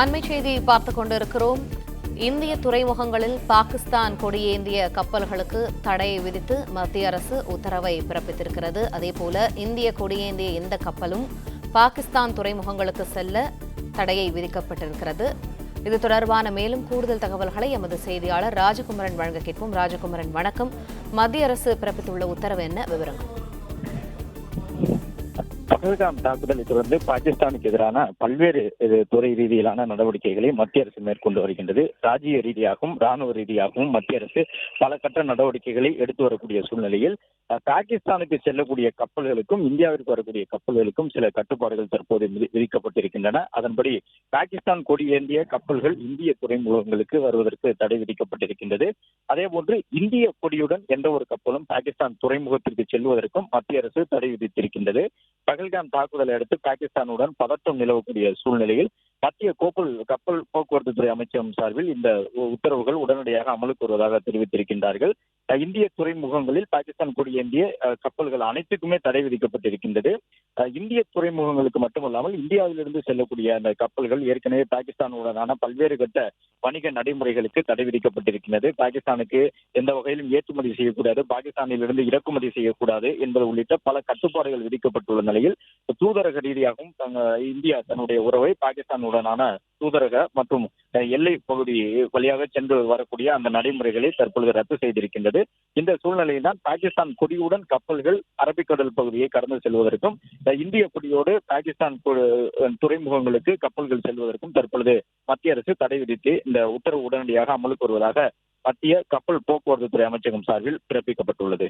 அண்மைச் செய்தி பார்த்துக் கொண்டிருக்கிறோம். இந்திய துறைமுகங்களில் பாகிஸ்தான் கொடியேந்திய கப்பல்களுக்கு தடை விதித்து மத்திய அரசு உத்தரவை பிறப்பித்திருக்கிறது. அதேபோல இந்திய கொடியேந்திய எந்த கப்பலும் பாகிஸ்தான் துறைமுகங்களுக்கு செல்ல தடையை விதிக்கப்பட்டிருக்கிறது. இது தொடர்பான மேலும் கூடுதல் தகவல்களை எமது செய்தியாளர் ராஜகுமரன் வழங்க கேட்போம். ராஜகுமரன், வணக்கம். மத்திய அரசு பிறப்பித்துள்ள உத்தரவு என்ன, விவரங்கள்? பகல்காம் தாக்குதலை தொடர்ந்து பாகிஸ்தானுக்கு எதிரான பல்வேறு துறை ரீதியிலான நடவடிக்கைகளை மத்திய அரசு மேற்கொண்டு வருகின்றது. ராஜ்ய ரீதியாகவும் ராணுவ ரீதியாகவும் மத்திய அரசு பல கட்ட நடவடிக்கைகளை எடுத்து வரக்கூடிய சூழ்நிலையில் பாகிஸ்தானுக்கு செல்லக்கூடிய கப்பல்களுக்கும் இந்தியாவிற்கு வரக்கூடிய கப்பல்களுக்கும் சில கட்டுப்பாடுகள் தற்போது விதிக்கப்பட்டிருக்கின்றன. அதன்படி பாகிஸ்தான் கொடியேந்திய கப்பல்கள் இந்திய துறைமுகங்களுக்கு வருவதற்கு தடை விதிக்கப்பட்டிருக்கின்றது. அதே போன்று இந்திய கொடியுடன் எந்த ஒரு கப்பலும் பாகிஸ்தான் துறைமுகத்திற்கு செல்வதற்கும் மத்திய அரசு தடை விதித்திருக்கின்றது. பகல்காம் தாக்குதலை அடுத்து பாகிஸ்தானுடன் பதற்றம் நிலவக்கூடிய சூழ்நிலையில் மத்திய கப்பல் போக்குவரத்து துறை அமைச்சகம் சார்பில் இந்த உத்தரவுகள் உடனடியாக அமலுக்கு வருவதாக தெரிவித்திருக்கின்றார்கள். இந்திய துறைமுகங்களில் பாகிஸ்தான் கொடியேந்திய கப்பல்கள் அனைத்துக்குமே தடை விதிக்கப்பட்டிருக்கின்றது. இந்திய துறைமுகங்களுக்கு மட்டுமல்லாமல் இந்தியாவிலிருந்து செல்லக்கூடிய அந்த கப்பல்கள் ஏற்கனவே பாகிஸ்தானுடனான பல்வேறு கட்ட வணிக நடைமுறைகளுக்கு தடை விதிக்கப்பட்டிருக்கிறது. பாகிஸ்தானுக்கு எந்த வகையிலும் ஏற்றுமதி செய்யக்கூடாது, பாகிஸ்தானிலிருந்து இறக்குமதி செய்யக்கூடாது என்பது உள்ளிட்ட பல கட்டுப்பாடுகள் விதிக்கப்பட்டுள்ள நிலையில் தூதரக ரீதியாகவும் இந்தியா தன்னுடைய உறவை பாகிஸ்தானுடனான தூதரக மற்றும் எல்லை பகுதி வழியாக சென்று வரக்கூடிய அந்த நடைமுறைகளை தற்பொழுது ரத்து செய்திருக்கின்றது. இந்த சூழ்நிலையில் தான் பாகிஸ்தான் கொடியுடன் கப்பல்கள் அரபிக்கடல் பகுதியை கடந்து செல்வதற்கும் இந்திய கொடியோடு பாகிஸ்தான் துறைமுகங்களுக்கு கப்பல்கள் செல்வதற்கும் தற்பொழுது மத்திய அரசு தடை விதித்து இந்த உத்தரவு உடனடியாக அமலுக்கு வருவதாக மத்திய கப்பல் போக்குவரத்து துறை அமைச்சகம் சார்பில் பிறப்பிக்கப்பட்டுள்ளது.